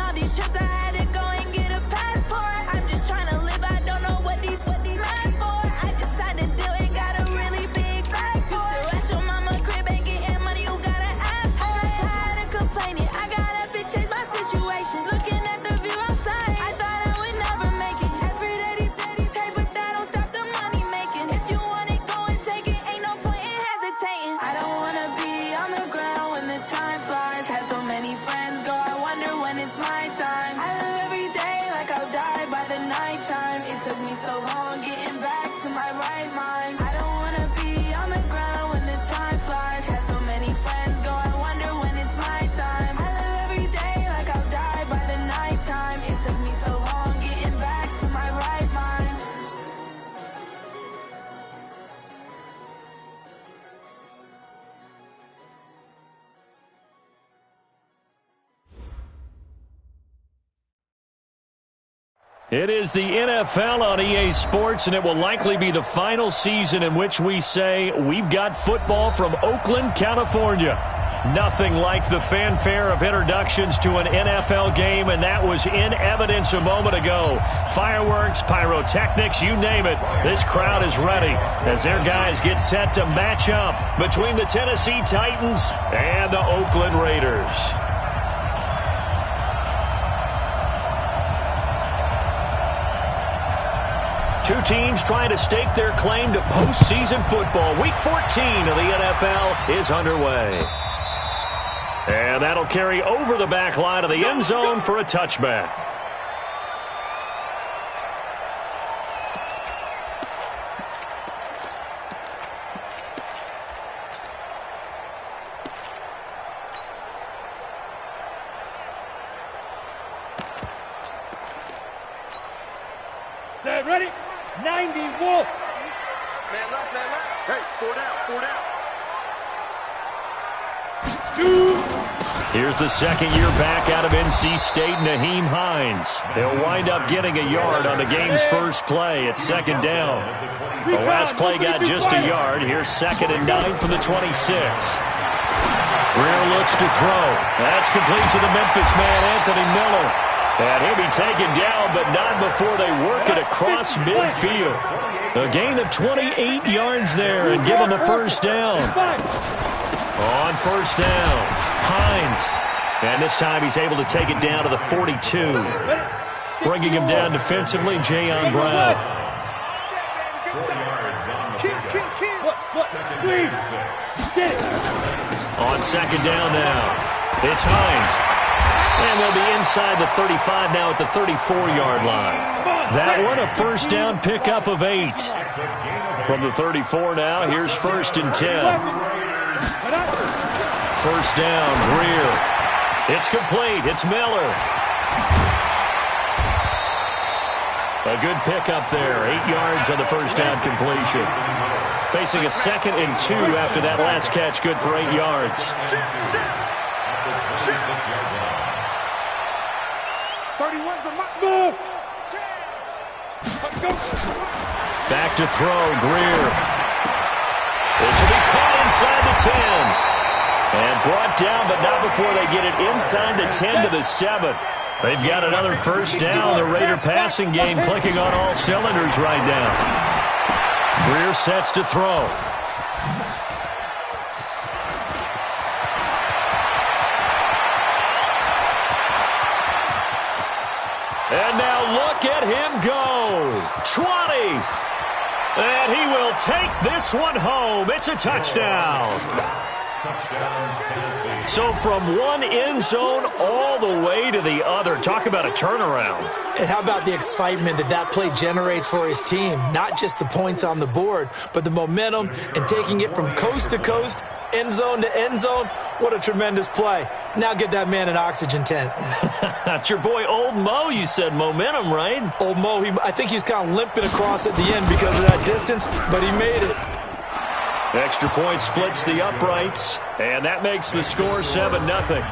all these trips, I had to go and get a passport. I'm just trying to live, I don't know what these mad for. I just signed a deal and got a really big bag for it. Still at your mama crib, ain't getting money, you gotta ask for it. I'm tired of complaining, I gotta change my situation. Looking at the view outside, I thought I would never make it. Every day they take, but that don't stop the money making. If you want it, go and take it, ain't no point in hesitating. I don't wanna be on the ground when the time flies. Had so many friends go, I wonder when it's my time. I live every day like I'll die by the nighttime. It took me so long getting back to my right mind. I don't wanna be on the ground when the time flies. Had so many friends go, I wonder when it's my time. I live every day like I'll die by the nighttime. It took me so long getting back to my right mind. It is the NFL on EA Sports, and it will likely be the final season in which we say we've got football from Oakland, California. Nothing like the fanfare of introductions to an NFL game, and that was in evidence a moment ago. Fireworks, pyrotechnics, you name it. This crowd is ready as their guys get set to match up between the Tennessee Titans and the Oakland Raiders. Two teams trying to stake their claim to postseason football. Week 14 of the NFL is underway. And that'll carry over the back line of the end zone for a touchback. Set, ready? 90 Wolf. Man up, man up. Hey, 4 down, 4 down. Shoot. Here's the second year back out of NC State, Nyheim Hines. He'll wind up getting a yard on the game's first play. It's second down. The last play got just a yard. Here's 2nd and 9 from the 26. Greer looks to throw. That's complete to the Memphis man, Anthony Miller. And he'll be taken down, but not before they work it across midfield. A gain of 28 yards there and give him a first down. On first down, Hines. And this time he's able to take it down to the 42. Bringing him down defensively, Jayon Brown. On second down now, it's Hines. And they'll be inside the 35 now at the 34-yard line. That one, a first down pickup of 8. From the 34 now, here's 1st and 10. First down, Greer. It's complete. It's Miller. A good pickup there. 8 yards on the first down completion. Facing a 2nd and 2 after that last catch. Good for 8 yards. 31's the move. Back to throw, Greer. This will be caught inside the 10. And brought down, but not before they get it inside the 10 to the 7. They've got another first down. The Raider passing game clicking on all cylinders right now. Greer sets to throw. And now look at him go. 20. And he will take this one home. It's a touchdown. So from one end zone all the way to the other. Talk about a turnaround. And how about the excitement that play generates for his team? Not just the points on the board, but the momentum and taking it from coast to coast, end zone to end zone. What a tremendous play. Now get that man an oxygen tent. It's your boy Old Mo, you said. Momentum, right? Old Mo, I think he's kind of limping across at the end because of that distance, but he made it. Extra point splits the uprights, and that makes the score 7-0.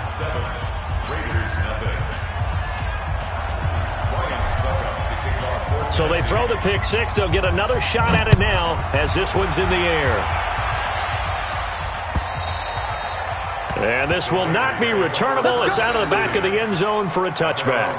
So they throw the pick six. They'll get another shot at it now as this one's in the air. And this will not be returnable. It's out of the back of the end zone for a touchback.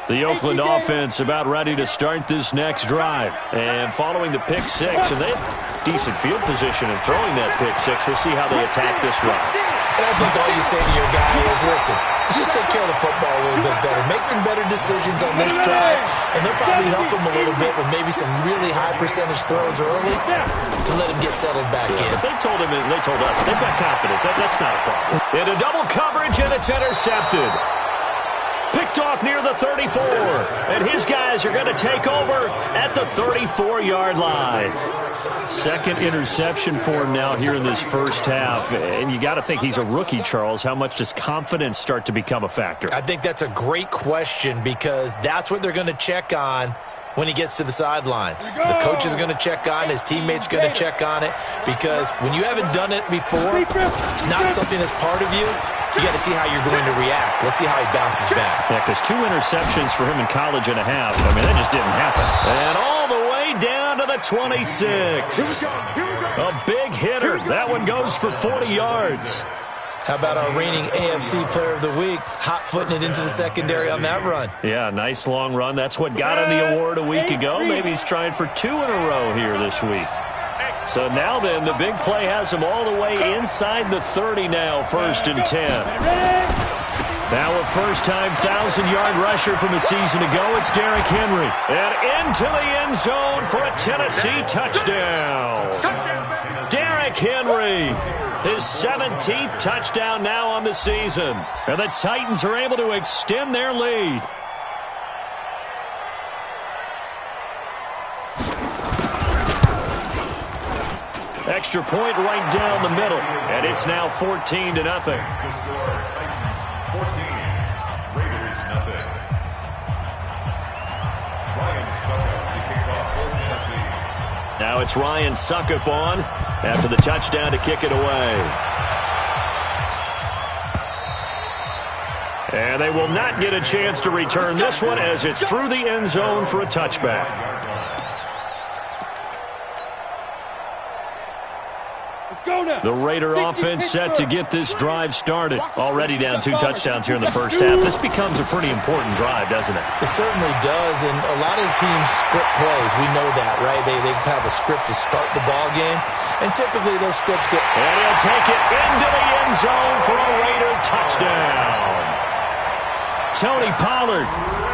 The Oakland offense about ready to start this next drive. And following the pick six, and they have decent field position in throwing that pick six. We'll see how they attack this run. And I think all you say to your guy is, listen, let's just take care of the football a little bit better. Make some better decisions on this drive, and they'll probably help him a little bit with maybe some really high percentage throws early to let him get settled back in. They told him, and they told us, they've got confidence. That's not a problem. Into double coverage, and it's intercepted. Picked off near the 34, and his guys are going to take over at the 34-yard line. Second interception for him now here in this first half, and you got to think he's a rookie, Charles. How much does confidence start to become a factor? I think that's a great question because that's what they're going to check on when he gets to the sidelines. The coach is going to check on it. His teammates are going to check on it because when you haven't done it before, it's not something that's part of you. You got to see how you're going to react. Let's see how he bounces back. Yeah, because 2 interceptions for him in college and a half. I mean, that just didn't happen. And all the way down to the 26. A big hitter. That one goes for 40 yards. How about our reigning AFC Player of the Week, hot-footing it into the secondary on that run? Yeah, nice long run. That's what got him the award a week ago. Maybe he's trying for 2 in a row here this week. So now then, the big play has him all the way inside the 30 now, 1st and 10. Now a first-time 1,000-yard rusher from a season ago, it's Derrick Henry. And into the end zone for a Tennessee touchdown. Derrick Henry, his 17th touchdown now on the season. And the Titans are able to extend their lead. Extra point right down the middle, and it's now 14-0. Now it's Ryan Suckup on after the touchdown to kick it away. And they will not get a chance to return this one as it's through the end zone for a touchback. The Raider offense set to get this drive started. Already down 2 touchdowns here in the first half. This becomes a pretty important drive, doesn't it? It certainly does, and a lot of the teams script plays. We know that, right? They have a script to start the ball game, and typically those scripts get... And he'll take it into the end zone for a Raider touchdown. Tony Pollard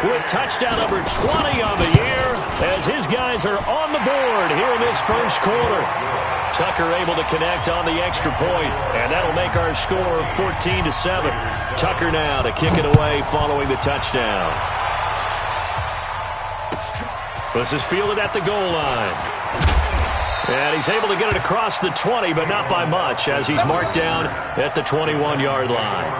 with touchdown number 20 on the year as his guys are on the board here in this first quarter. Tucker able to connect on the extra point, and that'll make our score 14-7. Tucker now to kick it away following the touchdown. This is fielded at the goal line. And he's able to get it across the 20, but not by much, as he's marked down at the 21-yard line.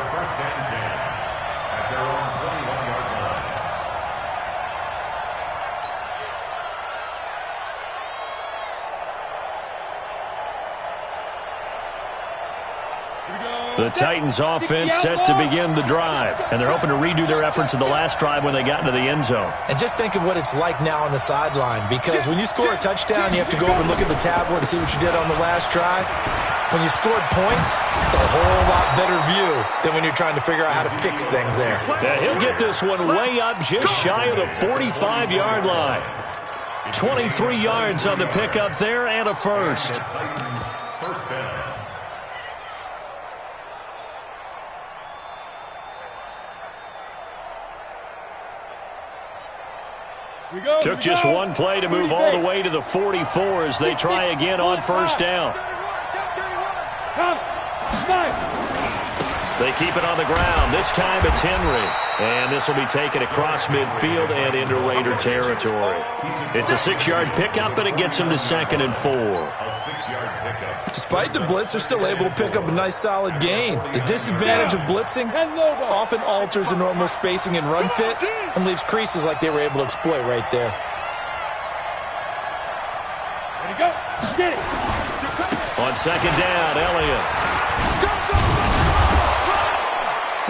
The Titans offense set to begin the drive, and they're hoping to redo their efforts in the last drive when they got into the end zone. And just think of what it's like now on the sideline, because when you score a touchdown, you have to go over and look at the tablet and see what you did on the last drive. When you scored points, it's a whole lot better view than when you're trying to figure out how to fix things there. Yeah, he'll get this one way up just shy of the 45-yard line. 23 yards on the pickup there and a first. Took just one play to move all the way to the 44 as they try again on first down. They keep it on the ground. This time it's Henry. And this will be taken across midfield and into Raider territory. It's a 6-yard pickup, and it gets him to 2nd and 4. Despite the blitz, they're still able to pick up a nice solid gain. The disadvantage of blitzing often alters the normal spacing and run fits and leaves creases like they were able to exploit right there. Ready, go. Get it. On 2nd down, Elliott.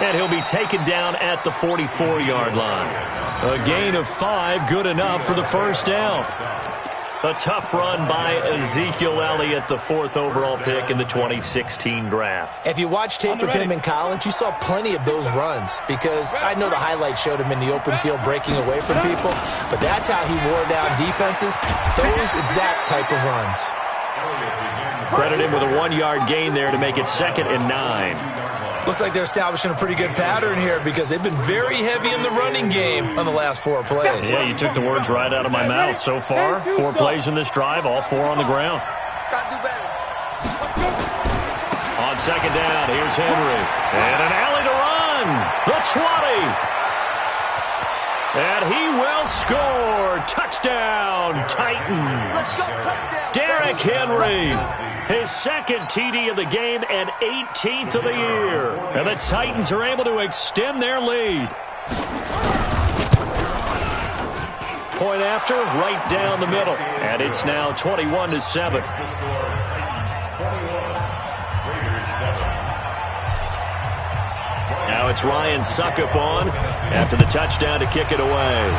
And he'll be taken down at the 44-yard line. A gain of 5, good enough for the first down. A tough run by Ezekiel Elliott, the 4th overall pick in the 2016 draft. If you watch tape of him in college, you saw plenty of those runs because I know the highlights showed him in the open field breaking away from people, but that's how he wore down defenses, those exact type of runs. Credit him with a 1-yard gain there to make it 2nd and 9. Looks like they're establishing a pretty good pattern here because they've been very heavy in the running game on the last 4 plays. Yeah, you took the words right out of my mouth. So far, 4 plays in this drive, all 4 on the ground. Gotta do better. On 2nd down, here's Henry. And an alley to run. The 20. And he will score. Touchdown, Titans. Let's go, touchdown. Derrick Henry. His 2nd TD of the game and 18th of the year. And the Titans are able to extend their lead. Point after, right down the middle. And it's now 21-7. Now it's Ryan Suckup on after the touchdown to kick it away.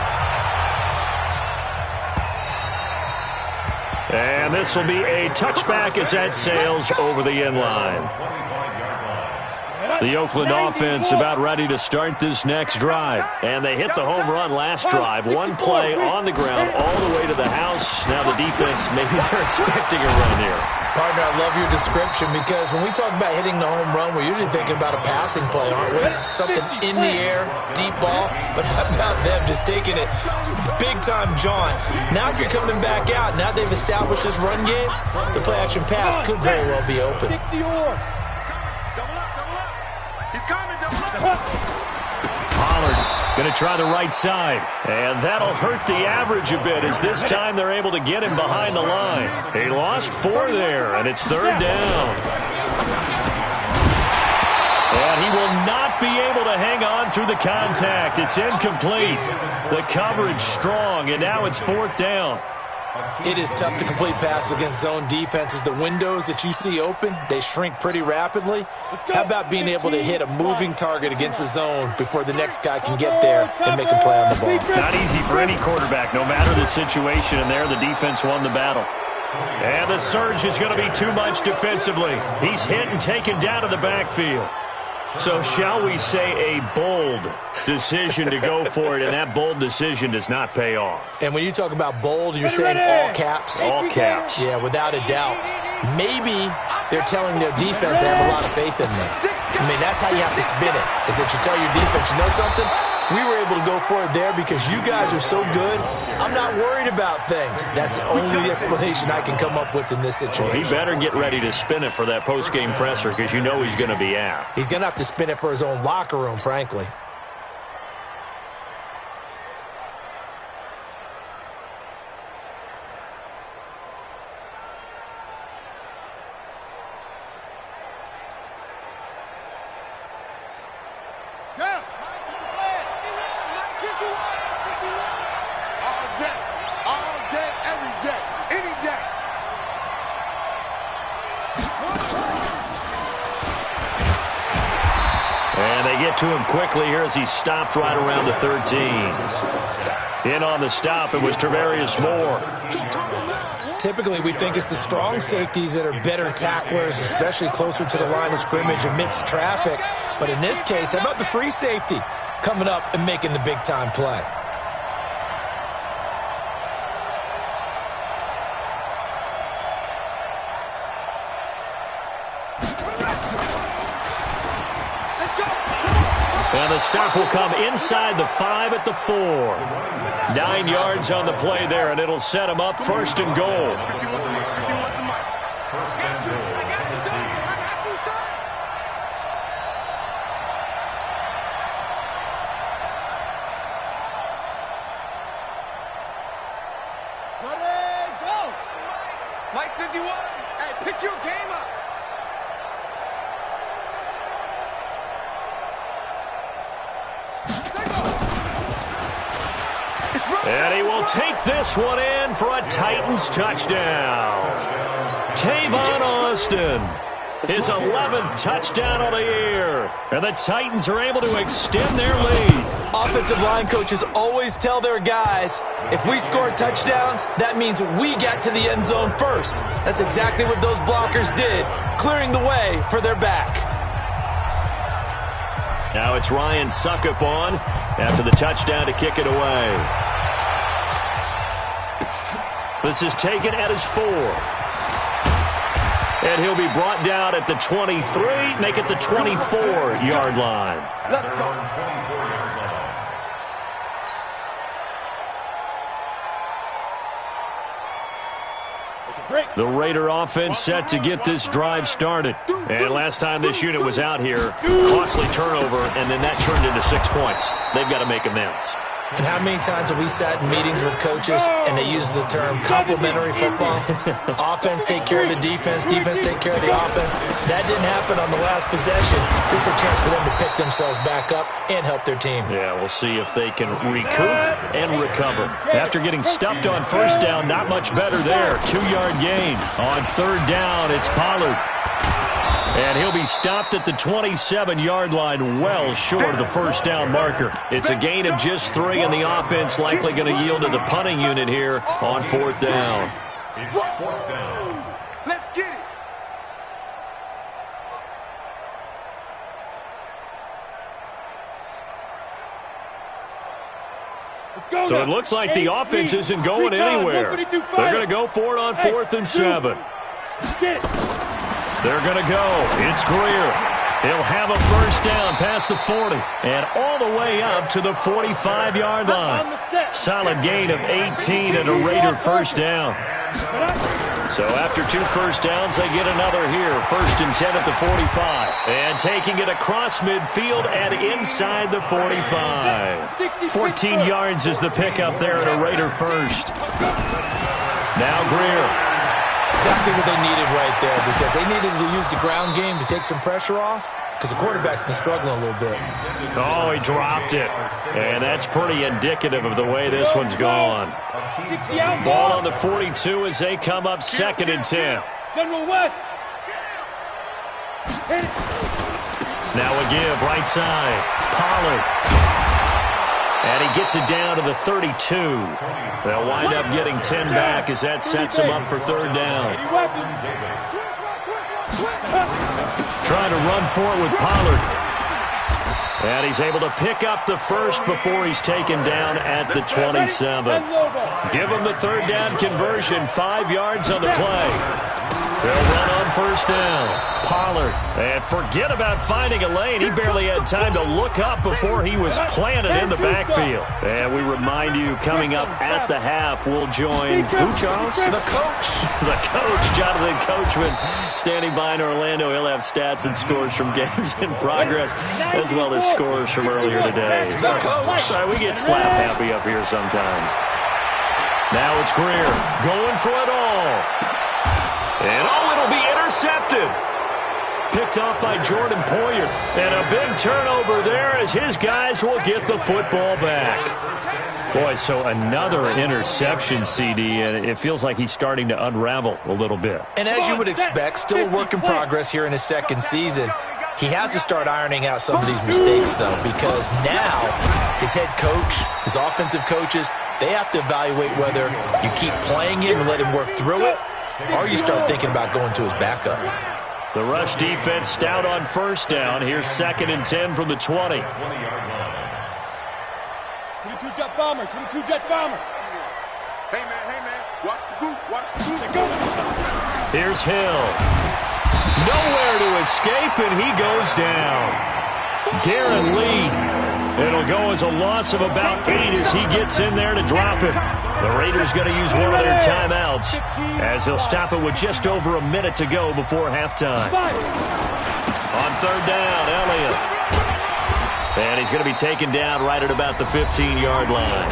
And this will be a touchback as that sails over the end line. The Oakland offense about ready to start this next drive. And they hit the home run last drive. 1 play on the ground all the way to the house. Now the defense, maybe they're expecting a run here. Partner, I love your description because when we talk about hitting the home run, we're usually thinking about a passing play, aren't we? Something in the air, deep ball. But how about them just taking it big-time jaunt? Now if you're coming back out, now they've established this run game, the play-action pass could very well be open. Pollard going to try the right side. And that'll hurt the average a bit as this time they're able to get him behind the line. He lost 4 there, and it's 3rd down. And he will not be able to hang on through the contact. It's incomplete. The coverage strong, and now it's 4th down. It is tough to complete passes against zone defenses. The windows that you see open, they shrink pretty rapidly. How about being able to hit a moving target against a zone before the next guy can get there and make a play on the ball? Not easy for any quarterback, no matter the situation. And there, the defense won the battle. And the surge is going to be too much defensively. He's hit and taken down to the backfield. So shall we say a bold decision to go for it, and that bold decision does not pay off. And when you talk about bold, you're saying all caps? All caps. Yeah, without a doubt. Maybe they're telling their defense they have a lot of faith in them. I mean, that's how you have to spin it, is that you tell your defense, you know something? We were able to go for it there because you guys are so good. I'm not worried about things. That's the only explanation I can come up with in this situation. Well, he better get ready to spin it for that post-game presser because you know he's going to be out. He's going to have to spin it for his own locker room, frankly. To him quickly here as he stopped right around the 13. In on the stop, it was Tarvarius Moore. Typically, we think it's the strong safeties that are better tacklers, especially closer to the line of scrimmage amidst traffic. But in this case, how about the free safety coming up and making the big-time play? And the stop will come inside the 5 at the 4. 9 yards on the play there, and it'll set him up 1st and goal. Mike 51, hey, pick your game up. And he will take this one in for a Titans touchdown. Tavon Austin. His 11th touchdown of the year. And the Titans are able to extend their lead. Offensive line coaches always tell their guys, if we score touchdowns, that means we get to the end zone first. That's exactly what those blockers did, clearing the way for their back. Now it's Ryan Suckup on after the touchdown to kick it away. This is taken at his 4. And he'll be brought down at the 23, make it the 24-yard line. Let's go. The Raider offense set to get this drive started. And last time this unit was out here, costly turnover, and then that turned into 6 points. They've got to make amends. And how many times have we sat in meetings with coaches and they use the term complementary football? Offense take care of the defense, defense take care of the offense. That didn't happen on the last possession. This is a chance for them to pick themselves back up and help their team. Yeah, we'll see if they can recoup and recover. After getting stuffed on first down, not much better there. 2-yard gain. On third down, it's Pollard. And he'll be stopped at the 27-yard line, well short of the first down marker. It's a gain of just 3, and the offense likely going to yield to the punting unit here on fourth down. Let's get it. So it looks like the offense isn't going anywhere. They're going to go for it on 4th and 7. They're going to go. It's Greer. He'll have a first down past the 40 and all the way up to the 45-yard line. Solid gain of 18 and a Raider first down. So after 2 first downs, they get another here. 1st and 10 at the 45. And taking it across midfield and inside the 45. 14 yards is the pickup there at a Raider first. Now Greer. Exactly what they needed right there, because they needed to use the ground game to take some pressure off, because the quarterback's been struggling a little bit. Oh, he dropped it. And that's pretty indicative of the way this one's gone. Ball on the 42 as they come up 2nd and 10. General West. Now a give, right side. Pollard. And he gets it down to the 32. They'll wind up getting 10 back as that sets him up for 3rd down. Trying to run for it with Pollard. And he's able to pick up the first before he's taken down at the 27. Give him the 3rd down conversion, 5 yards on the play. They'll run on first down. Pollard. And forget about finding a lane. He barely had time to look up before he was planted in the backfield. And we remind you, coming up at the half, we'll join who, Charles? The coach. The coach, Jonathan Coachman, standing by in Orlando. He'll have stats and scores from games in progress, as well as scores from earlier today. The coach. We get slap happy up here sometimes. Now it's Greer going for it all. And it'll be intercepted. Picked off by Jordan Poyer. And a big turnover there as his guys will get the football back. Boy, so another interception, CD, and it feels like he's starting to unravel a little bit. And as you would expect, still a work in progress here in his 2nd season. He has to start ironing out some of these mistakes, though, because now his head coach, his offensive coaches, they have to evaluate whether you keep playing him and let him work through it, or you start thinking about going to his backup. The rush defense stout on first down. Here's 2nd and 10 from the 20. 22 jet bomber, 22 jet bomber. Hey, man, watch the boot, watch the boot. Go. Here's Hill. Nowhere to escape, and he goes down. Darren Lee. It'll go as a loss of about 8 as he gets in there to drop it. The Raiders going to use one of their timeouts as they'll stop it with just over a minute to go before halftime. On 3rd down, Elliott. And he's going to be taken down right at about the 15-yard line.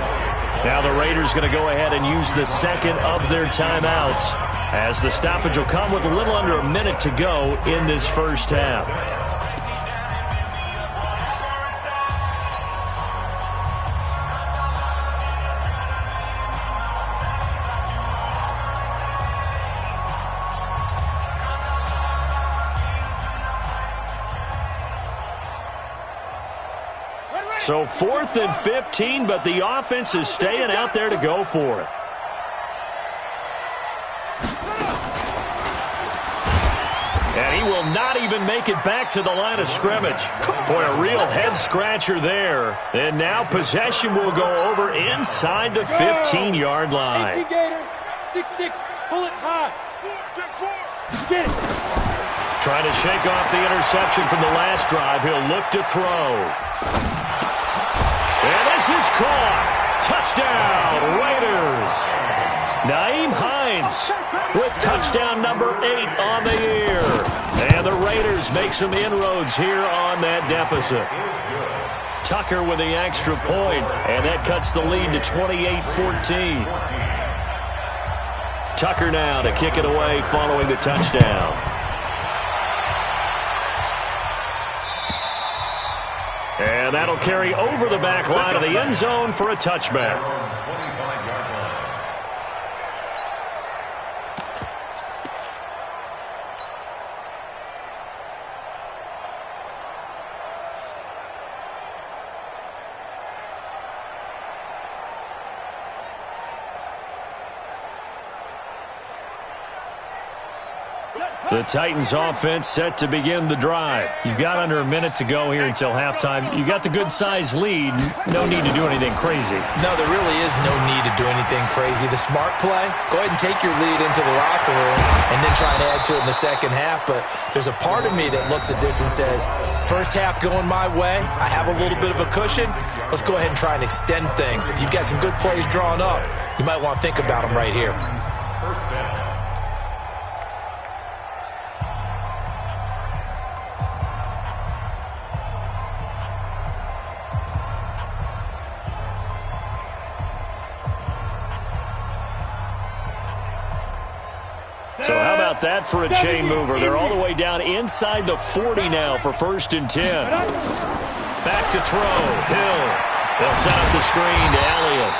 Now the Raiders going to go ahead and use the 2nd of their timeouts as the stoppage will come with a little under a minute to go in this first half. So 4th and 15, but the offense is staying out there to go for it. And he will not even make it back to the line of scrimmage. Boy, a real head-scratcher there. And now possession will go over inside the 15-yard line. 18 Gator, 6'6", pull it high. Get it. Trying to shake off the interception from the last drive. He'll look to throw. And this is caught. Touchdown, Raiders. Nyheim Hines with touchdown number 8 on the year. And the Raiders make some inroads here on that deficit. Tucker with the extra point, and that cuts the lead to 28-14. Tucker now to kick it away following the touchdown. And that'll carry over the back line of the end zone for a touchback. The Titans offense set to begin the drive. You've got under a minute to go here until halftime. You got the good-sized lead. No need to do anything crazy. No, there really is no need to do anything crazy. The smart play, go ahead and take your lead into the locker room and then try and add to it in the second half. But there's a part of me that looks at this and says, first half going my way, I have a little bit of a cushion. Let's go ahead and try and extend things. If you've got some good plays drawn up, you might want to think about them right here. First down. So how about that for a chain mover? They're all the way down inside the 40 now for 1st and 10. Back to throw. Hill. They'll set up the screen to Elliott.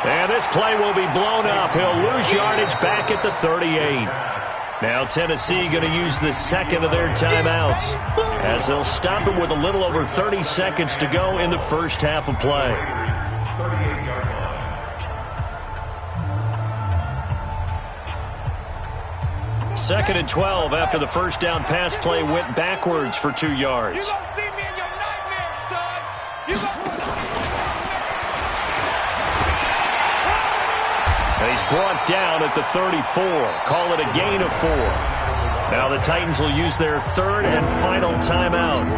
And this play will be blown up. He'll lose yardage back at the 38. Now Tennessee going to use the second of their timeouts as they'll stop him with a little over 30 seconds to go in the first half of play. 38-yard line. 2nd and 12 after the first down pass play went backwards for 2 yards. You gonna see me in your nightmares, son. You And he's brought down at the 34. Call it a gain of 4. Now the Titans will use their 3rd and final timeout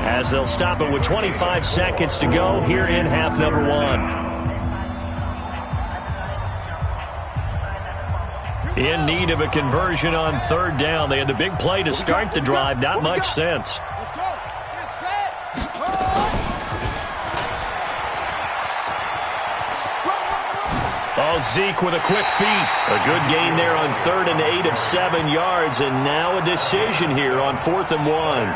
as they'll stop it with 25 seconds to go here in half number 1. In need of a conversion on 3rd down. They had the big play to start the drive. Not much sense. let's go. Get set. Oh, Zeke with a quick feet. A good gain there on 3rd and 8 of 7 yards. And now a decision here on 4th and 1.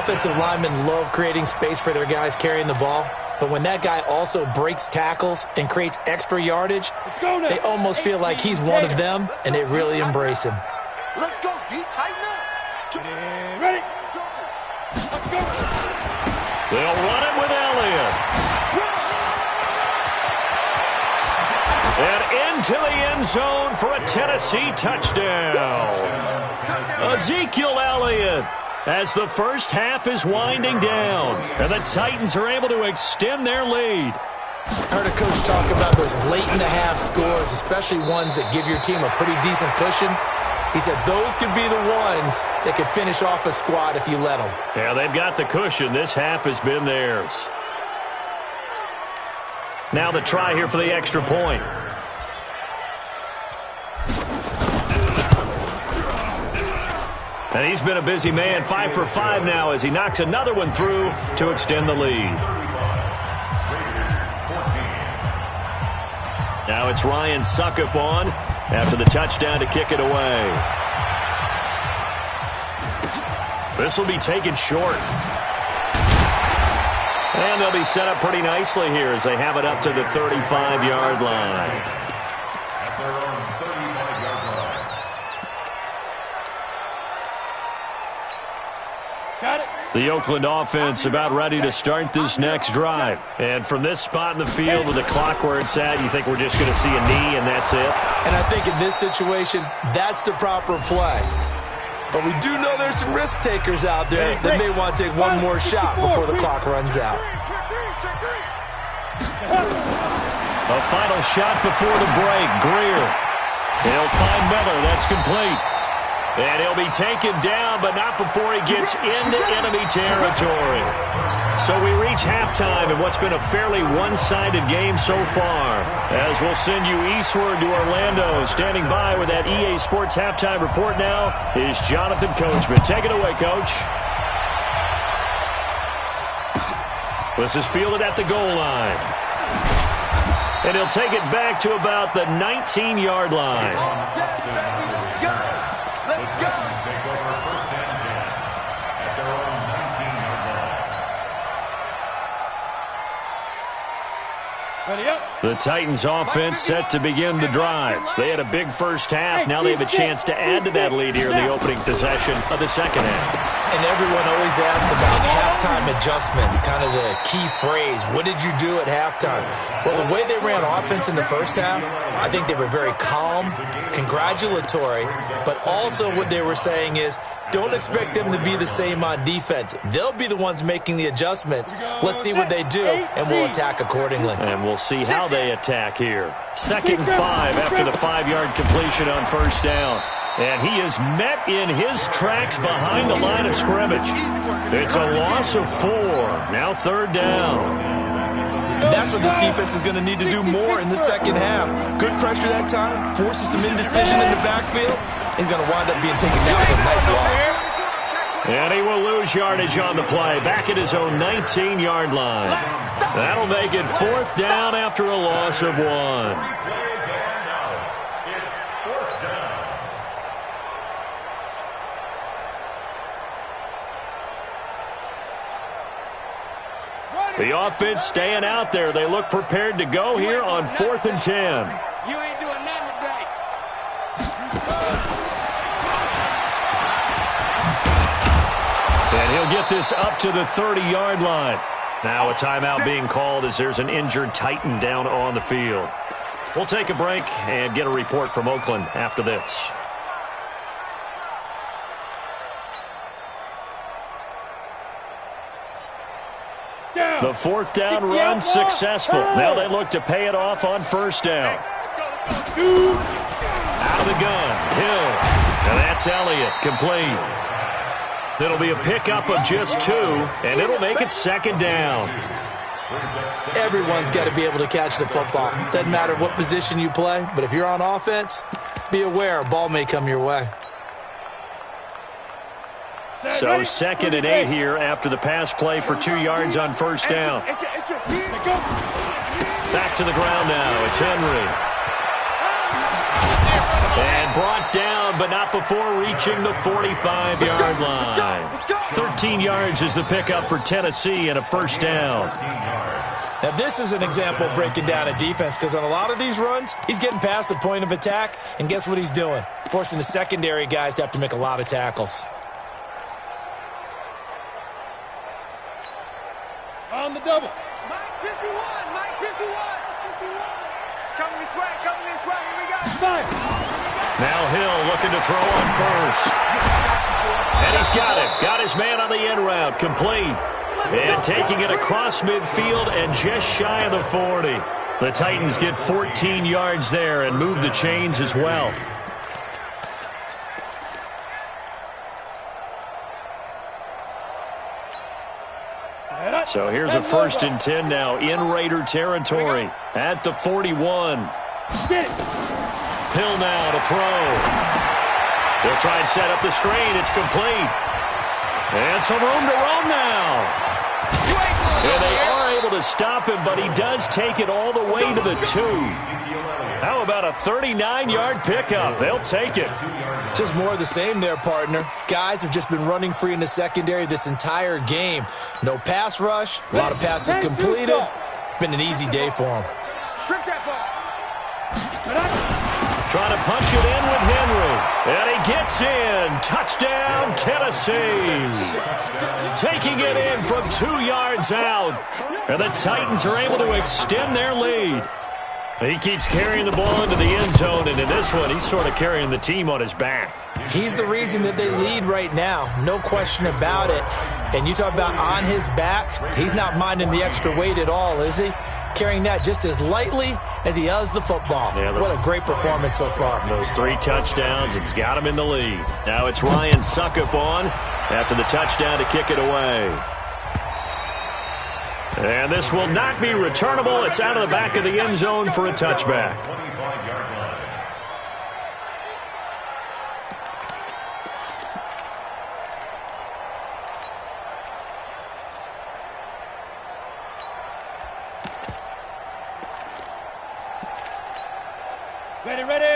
Offensive linemen love creating space for their guys carrying the ball. But when that guy also breaks tackles and creates extra yardage, they almost feel like he's one of them, and they really embrace him. Let's go, D. Tighten up. Ready? Let's go. They'll run it with Elliott. And into the end zone for a Tennessee touchdown. Ezekiel Elliott. As the first half is winding down, and the Titans are able to extend their lead. I heard a coach talk about those late-in-the-half scores, especially ones that give your team a pretty decent cushion. He said those could be the ones that could finish off a squad if you let them. Yeah, they've got the cushion. This half has been theirs. Now the try here for the extra point. And he's been a busy man, 5 for 5 now as he knocks another one through to extend the lead. Now it's Ryan Suckup on after the touchdown to kick it away. This will be taken short. And they'll be set up pretty nicely here as they have it up to the 35-yard line. At their own 35-yard line. Got it. The Oakland offense about ready to start this next drive. And from this spot in the field with the clock where it's at, you think we're just going to see a knee and that's it? And I think in this situation, that's the proper play. But we do know there's some risk takers out there that may want to take one more shot before the clock runs out. A final shot before the break. Greer. He'll find Miller. That's complete. And he'll be taken down, but not before he gets into enemy territory. So we reach halftime in what's been a fairly one-sided game so far. As we'll send you eastward to Orlando. Standing by with that EA Sports halftime report now is Jonathan Coachman. Take it away, Coach. This is fielded at the goal line. And he'll take it back to about the 19-yard line. The Titans offense set to begin the drive. They had a big first half. Now they have a chance to add to that lead here in the opening possession of the second half. And everyone always asks about halftime adjustments, kind of the key phrase. What did you do at halftime? Well, the way they ran offense in the first half, I think they were very calm, congratulatory, but also what they were saying is don't expect them to be the same on defense. They'll be the ones making the adjustments. Let's see what they do, and we'll attack accordingly. And we'll see how they attack here. 2nd and 5 after the 5-yard completion on first down. And he is met in his tracks behind the line of scrimmage. It's a loss of 4. Now 3rd down. And that's what this defense is going to need to do more in the second half. Good pressure that time, forces some indecision in the backfield. He's going to wind up being taken down for a nice loss. And he will lose yardage on the play, back at his own 19-yard line. That'll make it 4th down after a loss of 1. The offense staying out there. They look prepared to go here on 4th and 10. You ain't doing nothing today. And he'll get this up to the 30-yard line. Now a timeout being called as there's an injured Titan down on the field. We'll take a break and get a report from Oakland after this. The 4th down run successful. Now they look to pay it off on first down. Out of the gun, Hill. And that's Elliott, complete. It'll be a pickup of just 2, and it'll make it 2nd down. Everyone's got to be able to catch the football. Doesn't matter what position you play, but if you're on offense, be aware a ball may come your way. So 2nd and 8 here after the pass play for 2 yards on first down. Back to the ground now. It's Henry. And brought down, but not before reaching the 45-yard line. 13 yards is the pickup for Tennessee and a first down. Now, this is an example of breaking down a defense because on a lot of these runs, he's getting past the point of attack, and guess what he's doing? Forcing the secondary guys to have to make a lot of tackles. On the double. Mike 51, Mike 51. It's coming this way, here we go. Now Hill looking to throw on first. And he's got it. Got his man on the end route. Complete. And taking it across midfield and just shy of the 40. The Titans get 14 yards there and move the chains as well. So here's a 1st and 10 now in Raider territory at the 41. Hill now to throw. They'll try and set up the screen. It's complete. And some room to roam now. And they are able to stop him, but he does take it all the way to the 2. How about a 39-yard pickup? They'll take it. Just more of the same there, partner. Guys have just been running free in the secondary this entire game. No pass rush, a lot of passes completed. Been an easy day for them. Strip that ball. Trying to punch it in with Henry. And he gets in. Touchdown, Tennessee. Taking it in from 2 yards out. And the Titans are able to extend their lead. He keeps carrying the ball into the end zone, and in this one, he's sort of carrying the team on his back. He's the reason that they lead right now. No question about it. And you talk about on his back, he's not minding the extra weight at all, is he? Carrying that just as lightly as he does the football. Yeah, what a great performance so far. Those 3 touchdowns, it's got him in the lead. Now it's Ryan Suckup on after the touchdown to kick it away. And this will not be returnable. It's out of the back of the end zone for a touchback.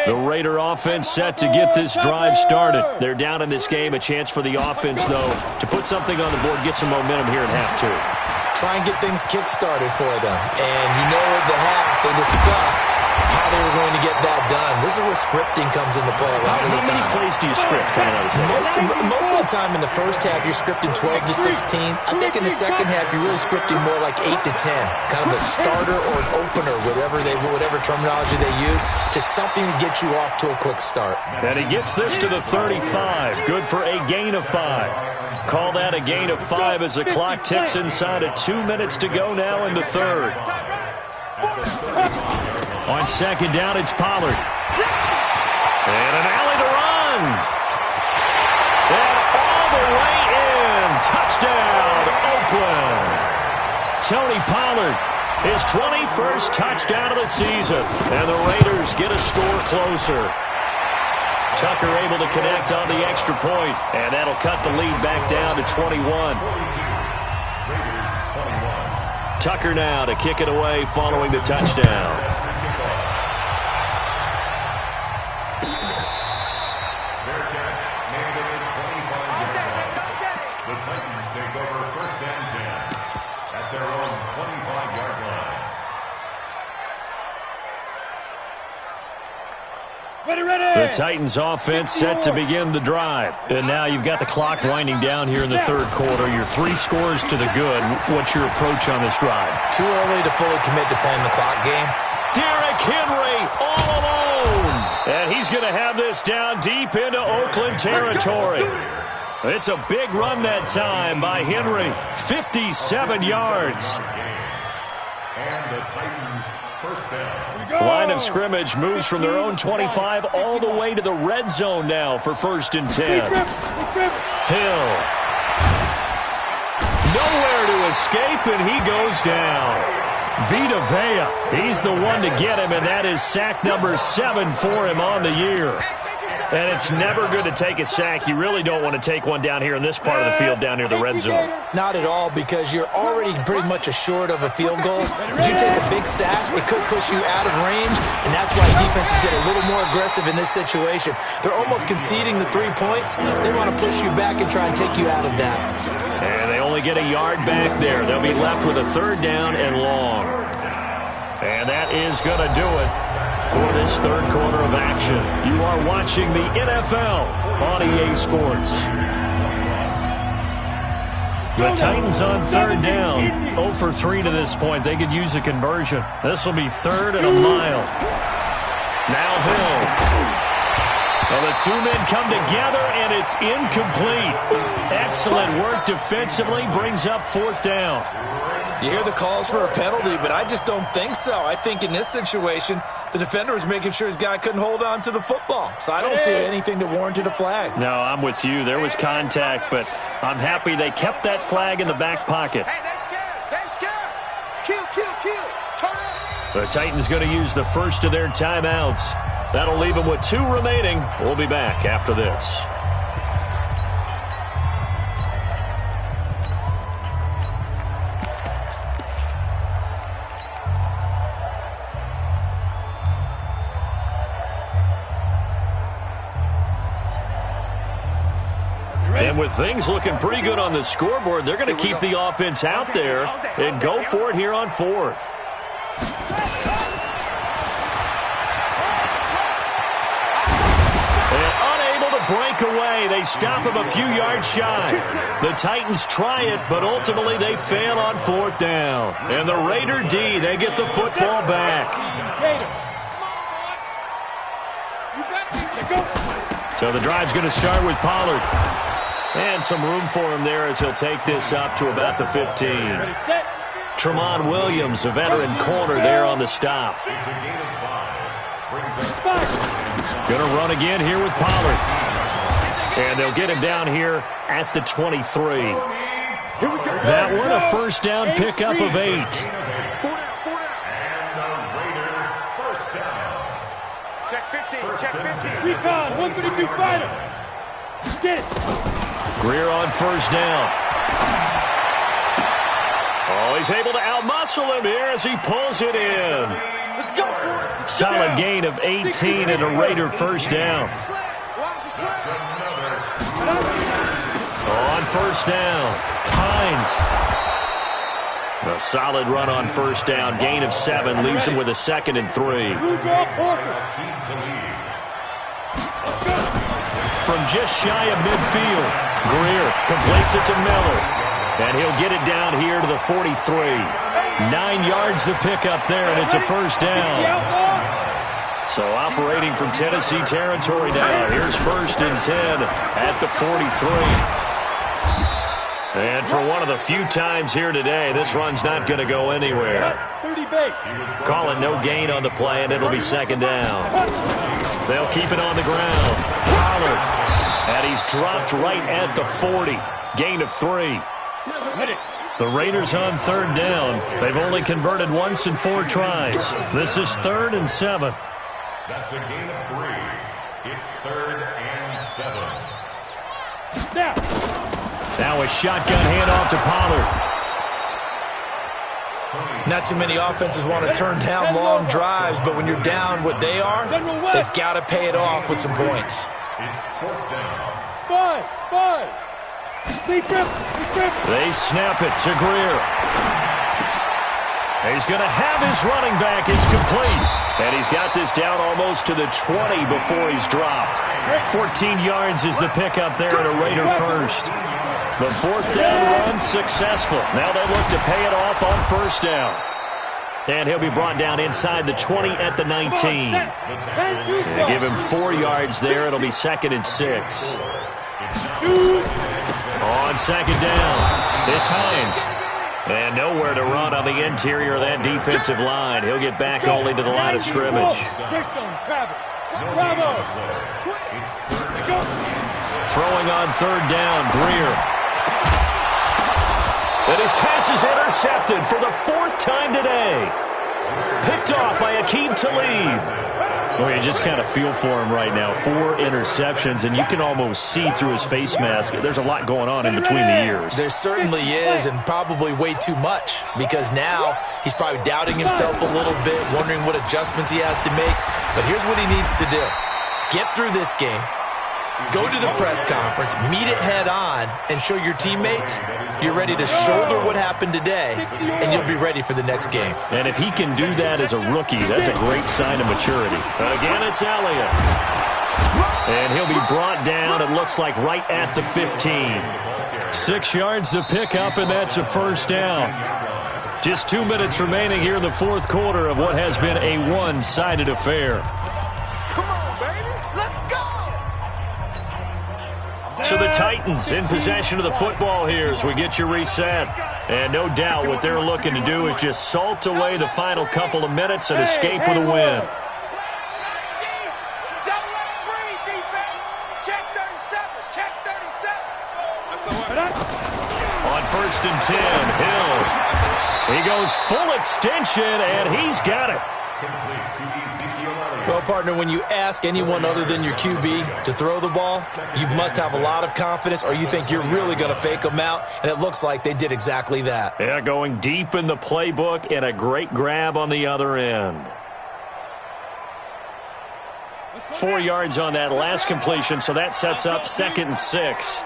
The Raider offense set to get this drive started. They're down in this game. A chance for the offense, though, to put something on the board, get some momentum here in half 2. Try and get things kick-started for them. And you know at the half, they discussed how they were going to get that done. This is where scripting comes into play a lot of the time. How many plays do you script coming out of the most of the time in the first half, you're scripting 12 to 16. I think in the second half, you're really scripting more like 8 to 10. Kind of a starter or an opener, whatever terminology they use, just something to get you off to a quick start. And he gets this to the 35. Good for a gain of 5. Call that a gain of 5 as the clock ticks inside of 2 minutes to go now in the third. On second down, it's Pollard. And an alley to run. And all the way in. Touchdown, Oakland. Tony Pollard, his 21st touchdown of the season. And the Raiders get a score closer. Tucker able to connect on the extra point, and that'll cut the lead back down to 21. Tucker now to kick it away following the touchdown. The Titans take over first and 10 at their own 25-yard line. The Titans offense set to begin the drive. And now you've got the clock winding down here in the third quarter. You're 3 scores to the good. What's your approach on this drive? Too early to fully commit to playing the clock game. Derrick Henry all alone. And he's going to have this down deep into Oakland territory. It's a big run that time by Henry. 57 yards. And the Titans first down. Line of scrimmage moves from their own 25 all the way to the red zone now for first and 10. Hill. Nowhere to escape, and he goes down. Vita Vea, he's the one to get him, and that is sack number 7 for him on the year. And it's never good to take a sack. You really don't want to take one down here in this part of the field down near the red zone. Not at all, because you're already pretty much assured of a field goal. If you take a big sack, it could push you out of range, and that's why defenses get a little more aggressive in this situation. They're almost conceding the 3 points. They want to push you back and try and take you out of that. And they only get a yard back there. They'll be left with a third down and long. And that is going to do it for this third quarter of action. You are watching the NFL on EA Sports. The Titans on third down. 0 for 3 to this point. They could use a conversion. This will be 3rd and a mile. Now Hill. Well, the 2 men come together, and it's incomplete. Excellent work defensively. Brings up 4th down. You hear the calls for a penalty, but I just don't think so. I think in this situation, the defender was making sure his guy couldn't hold on to the football. So I don't see anything that warranted a flag. No, I'm with you. There was contact, but I'm happy they kept that flag in the back pocket. Hey, they're scared. Kill. Turn it. The Titans going to use the first of their timeouts. That'll leave them with 2 remaining. We'll be back after this. And with things looking pretty good on the scoreboard, they're going to keep the offense out there and go for it here on 4th. they stop him a few yards shy. The Titans try it, but ultimately they fail on 4th down. And the Raider D, they get the football back. So the drive's going to start with Pollard. And some room for him there as he'll take this up to about the 15. Tremont Williams, a veteran corner there on the stop. Going to run again here with Pollard. And they'll get him down here at the 23. That one, a 1st down pickup of 8. And the Raider first down. Check 15, check 15. Recon, 132 fighter. Get it. Greer on 1st down. Oh, he's able to outmuscle him here as he pulls it in. Let's go. Solid gain of 18 and a Raider 1st down. On 1st down, Hines. A solid run on 1st down, gain of 7, leaves him with a 2nd and 3. From just shy of midfield, Greer completes it to Miller. And he'll get it down here to the 43. 9 yards to pick up there, and it's a 1st down. So operating from Tennessee territory now. Here's 1st and 10 at the 43. And for one of the few times here today, this run's not going to go anywhere. 30 base. Call it no gain on the play, and it'll be 2nd down. They'll keep it on the ground. Pollard. And he's dropped right at the 40. Gain of 3. The Raiders on 3rd down. They've only converted once in 4 tries. This is 3rd and 7. That's a gain of 3. It's 3rd and 7. Now a shotgun handoff to Pollard. Not too many offenses want to turn down long drives, but when you're down what they are, they've got to pay it off with some points. It's 4th down. 5. They snap it to Greer. He's going to have his running back. It's complete. And he's got this down almost to the 20 before he's dropped. 14 yards is the pickup there at a Raider 1st. The 4th down run successful. Now they look to pay it off on 1st down. And he'll be brought down inside the 20 at the 19. They give him 4 yards there. It'll be 2nd and 6. On 2nd down, it's Hines. And nowhere to run on the interior of that defensive line. He'll get back only to the line of scrimmage. Throwing on 3rd down, Greer. And his pass is intercepted for the 4th time today. Picked off by Aqib Talib. Well, you just kind of feel for him right now. 4 interceptions, and you can almost see through his face mask. There's a lot going on in between the ears. There certainly is, and probably way too much, because now he's probably doubting himself a little bit, wondering what adjustments he has to make. But here's what he needs to do. Get through this game, go to the press conference, meet it head on, and show your teammates you're ready to shoulder what happened today, and you'll be ready for the next game. And if he can do that as a rookie, that's a great sign of maturity. Again, it's Elliott. And he'll be brought down, it looks like, right at the 15. 6 yards to pick up, and that's a 1st down. Just 2 minutes remaining here in the 4th quarter of what has been a one-sided affair. Come on, baby. Let's go. So the Titans in possession of the football here as we get you reset. And no doubt what they're looking to do is just salt away the final couple of minutes and escape with a win. On 1st and 10, Hill. He goes full extension, and he's got it. Well, partner, when you ask anyone other than your QB to throw the ball, you must have a lot of confidence, or you think you're really going to fake them out, and it looks like they did exactly that. Yeah, going deep in the playbook and a great grab on the other end. 4 yards on that last completion, so that sets up 2nd and 6.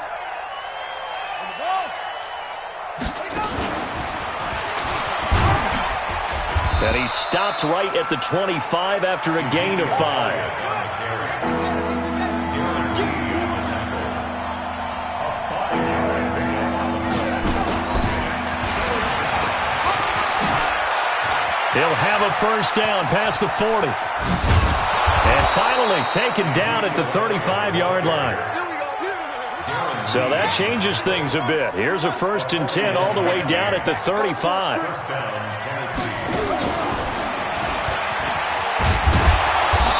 And he stopped right at the 25 after a gain of 5. He'll have a first down past the 40. And finally taken down at the 35-yard line. So that changes things a bit. Here's a 1st and 10 all the way down at the 35.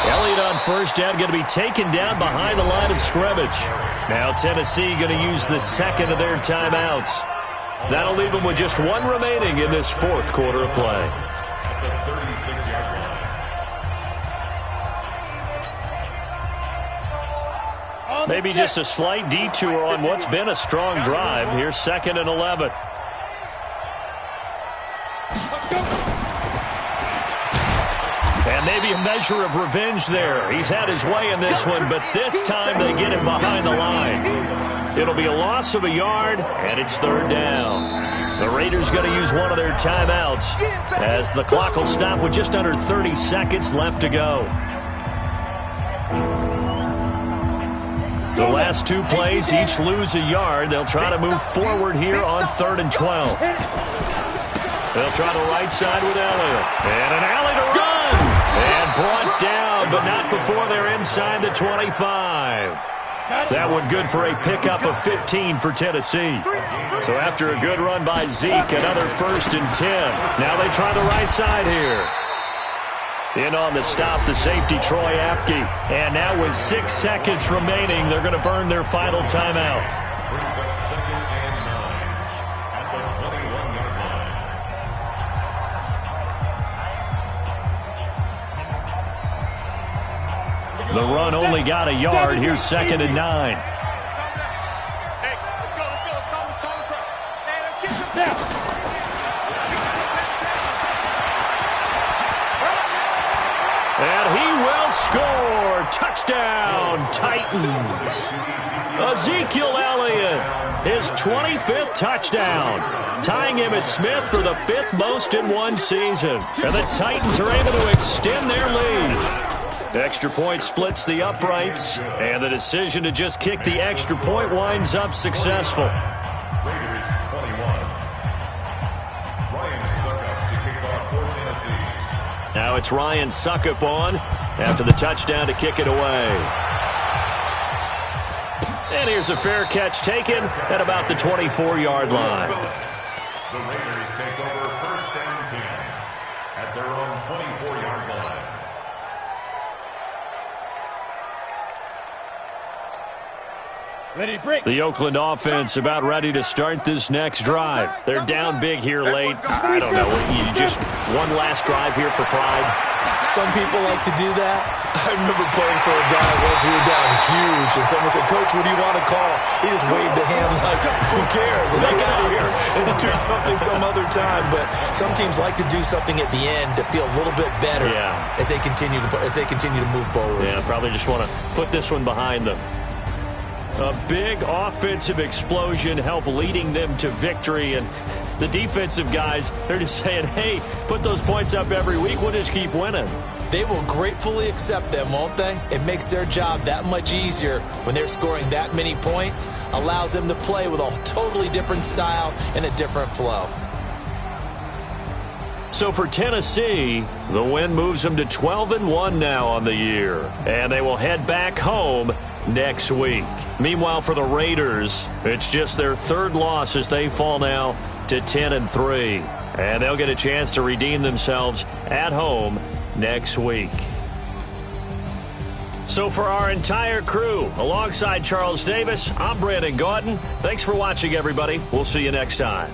Elliott on first down, going to be taken down behind the line of scrimmage. Now Tennessee going to use the second of their timeouts. That'll leave them with just one remaining in this 4th quarter of play. Maybe just a slight detour on what's been a strong drive. Here's 2nd and 11. And maybe a measure of revenge there. He's had his way in this one, but this time they get him behind the line. It'll be a loss of a yard, and it's 3rd down. The Raiders going to use one of their timeouts as the clock will stop with just under 30 seconds left to go. The last 2 plays each lose a yard. They'll try to move forward here on 3rd and 12. They'll try the right side with Elliott. And an alley to run. And brought down, but not before they're inside the 25. That one good for a pickup of 15 for Tennessee. So after a good run by Zeke, another 1st and 10. Now they try the right side here. In on the stop, the safety, Troy Apke. And now with 6 seconds remaining, they're going to burn their final timeout. Brings up 2nd and 9 at the 21-yard line. The run only got a yard. Here's 2nd and 9. Hey, let's go. Hey, let's get some down. And he will score. Touchdown, Titans. Ezekiel Elliott, his 25th touchdown, tying him at Smith for the 5th most in one season. And the Titans are able to extend their lead. Extra point splits the uprights, and the decision to just kick the extra point winds up successful. Raiders 21. Ryan Suckup to kick off for Tennessee. Now it's Ryan Suckup on after the touchdown to kick it away. And here's a fair catch taken at about the 24-yard line. The Raiders take over 1st and 10 at their own 24-yard line. Ready to break. The Oakland offense about ready to start this next drive. They're down big here late. I don't know. You just one last drive here for pride. Some people like to do that. I remember playing for a guy once we were down huge, and someone said, "Coach, what do you want to call?" He just waved a hand like, "Who cares? Let's get out of here and do something some other time." But some teams like to do something at the end to feel a little bit better as they continue to move forward. Yeah, probably just want to put this one behind them. A big offensive explosion helped leading them to victory, and the defensive guys, they're just saying, hey, put those points up every week, we'll just keep winning. They will gratefully accept them, won't they? It makes their job that much easier when they're scoring that many points, allows them to play with a totally different style and a different flow. So for Tennessee, the win moves them to 12-1 now on the year, and they will head back home next week. Meanwhile, for the Raiders, it's just their 3rd loss as they fall now to 10-3, and they'll get a chance to redeem themselves at home next week. So for our entire crew, alongside Charles Davis, I'm Brandon Gaudin. Thanks for watching, everybody. We'll see you next time.